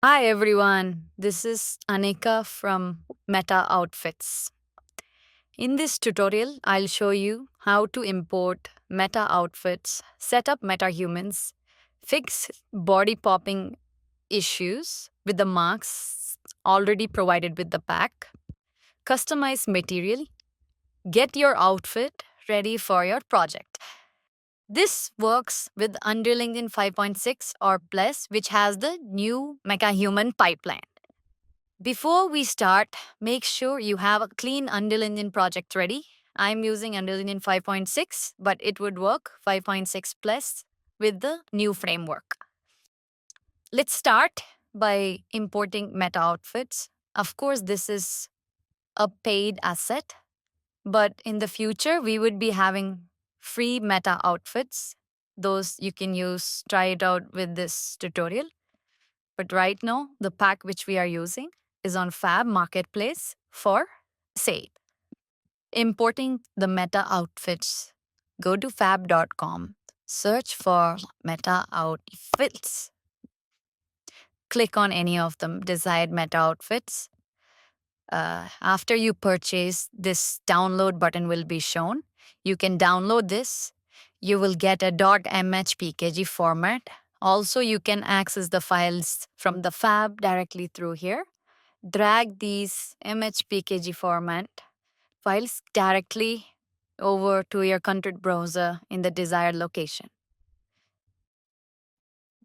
Hi everyone, this is Anika from MetaOutfits. In this tutorial, I'll show you how to import MetaOutfits, set up MetaHumans, fix body popping issues with the marks already provided with the pack, customize material, get your outfit ready for your project. This works with Unreal Engine 5.6 or Plus, which has the new MetaHuman pipeline. Before we start, make sure you have a clean Unreal Engine project ready. I'm using Unreal Engine 5.6, but it would work 5.6 plus with the new framework. Let's start by importing Meta Outfits. Of course, this is a paid asset, but in the future, we would be having free Meta Outfits. Those you can use, try it out with this tutorial. But right now, the pack which we are using is on Fab Marketplace for sale. Importing the Meta Outfits. Go to fab.com, search for Meta Outfits. Click on any of them desired Meta Outfits. After you purchase, this download button will be shown. You can download this. You will get a .mhpkg format. Also, you can access the files from the fab directly through here. Drag these mhpkg format files directly over to your content browser in the desired location.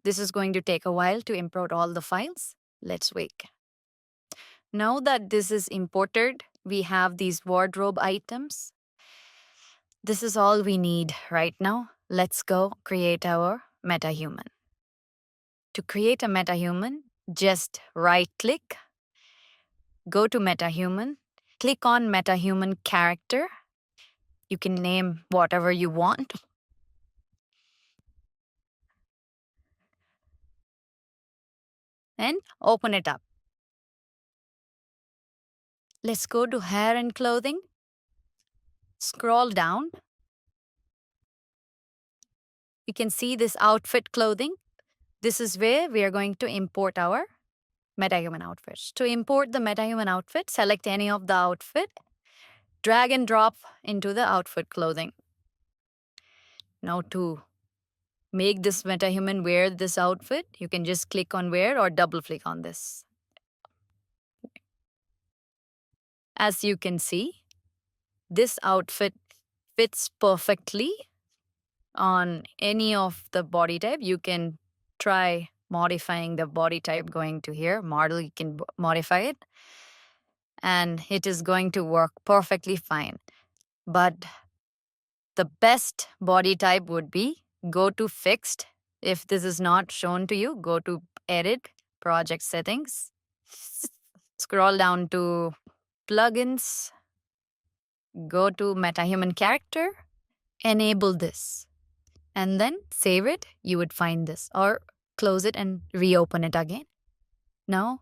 This is going to take a while to import all the files. Let's wait. Now that this is imported, we have these wardrobe items. This is all we need right now. Let's go create our MetaHuman. To create a MetaHuman, just right-click, go to MetaHuman, click on MetaHuman Character. You can name whatever you want. And open it up. Let's go to Hair and Clothing. Scroll down. You can see this outfit clothing. This is where we are going to import our MetaHuman outfits. To import the MetaHuman outfit, select any of the outfit, drag and drop into the outfit clothing. Now to make this MetaHuman wear this outfit, you can just click on wear or double click on this. As you can see, this outfit fits perfectly on any of the body type. You can try modifying the body type going to here. Model, you can modify it. And it is going to work perfectly fine. But the best body type would be go to fixed. If this is not shown to you, go to edit, project settings, scroll down to plugins, go to MetaHuman Character, enable this, and then save it. You would find this, or close it and reopen it again. Now,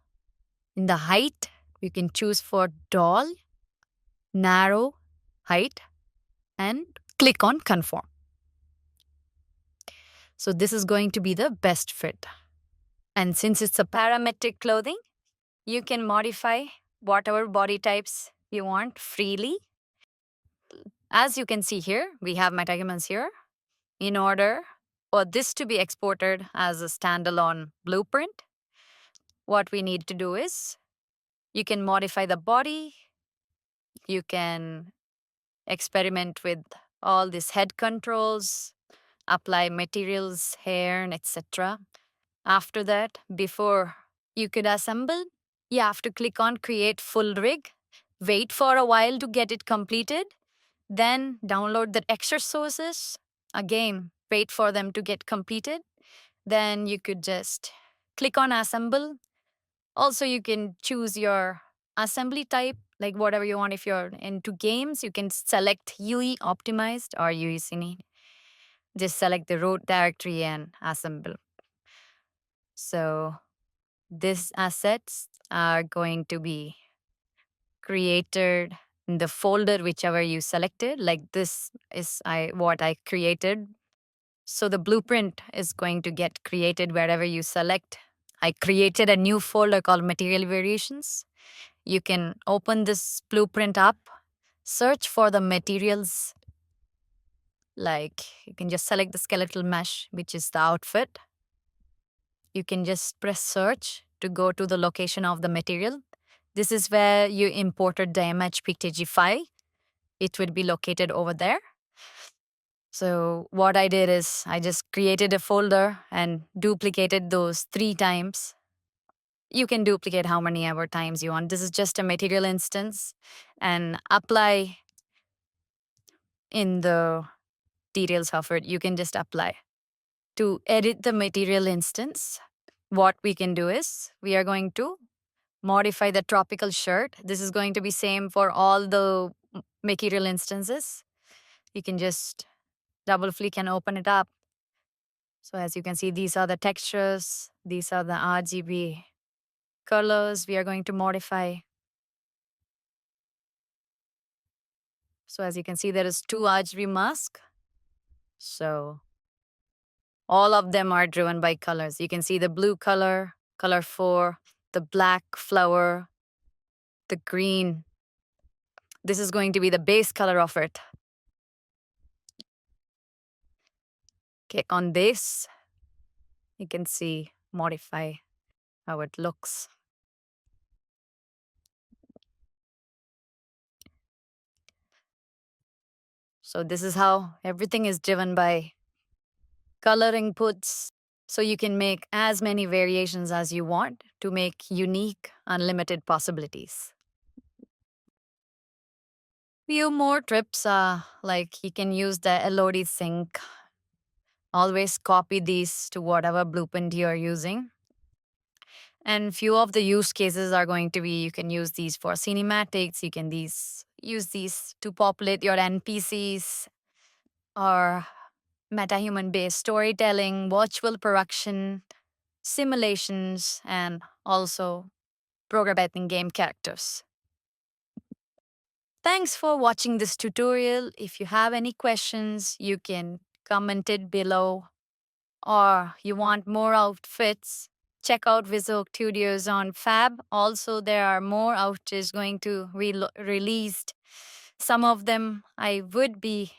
in the height, you can choose for tall, narrow height, and click on conform. So this is going to be the best fit. And since it's a parametric clothing, you can modify whatever body types you want freely. As you can see here, we have MetaHumans here. In order for this to be exported as a standalone blueprint, what we need to do is you can modify the body, you can experiment with all these head controls, apply materials, hair, and etc. After that, before you could assemble, you have to click on create full rig, wait for a while to get it completed, then download the extra sources, again, wait for them to get completed. Then you could just click on assemble. Also, you can choose your assembly type, like whatever you want. If you're into games, you can select UE optimized or UE cine. Just select the root directory and assemble. So these assets are going to be created in the folder whichever you selected. Like this is what I created. So the blueprint is going to get created wherever you select. I created a new folder called Material Variations. You can open this blueprint up, search for the materials, like you can just select the skeletal mesh, which is the outfit. You can just press search to go to the location of the material. This is where you imported the image.pkg file. It would be located over there. So what I did is I just created a folder and duplicated those 3 times. You can duplicate how many ever times you want. This is just a material instance, and apply in the details of it. You can just apply. To edit the material instance, what we can do is we are going to modify the tropical shirt. This is going to be same for all the material instances. You can just double click and open it up. So as you can see, these are the textures. These are the RGB colors we are going to modify. So as you can see, there is 2 RGB mask. So all of them are driven by colors. You can see the blue color, color 4, the black flower, the green. This is going to be the base color of it. Click on base. You can see modify how it looks. So this is how everything is driven by color inputs. So you can make as many variations as you want to make unique, unlimited possibilities. Few more trips are like you can use the LOD sync. Always copy these to whatever blueprint you are using. And few of the use cases are going to be you can use these for cinematics, you can use these to populate your NPCs, or MetaHuman based storytelling, virtual production, simulations, and also programming game characters. Thanks for watching this tutorial. If you have any questions, you can comment it below, or you want more outfits, check out Visual Studios on Fab. Also, there are more outfits going to released. Some of them I would be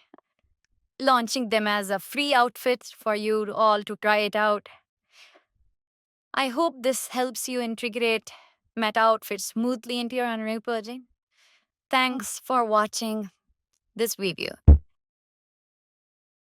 launching them as a free outfit for you all to try it out. I hope this helps you integrate Meta Outfits smoothly into your Unreal project. Thanks for watching this video.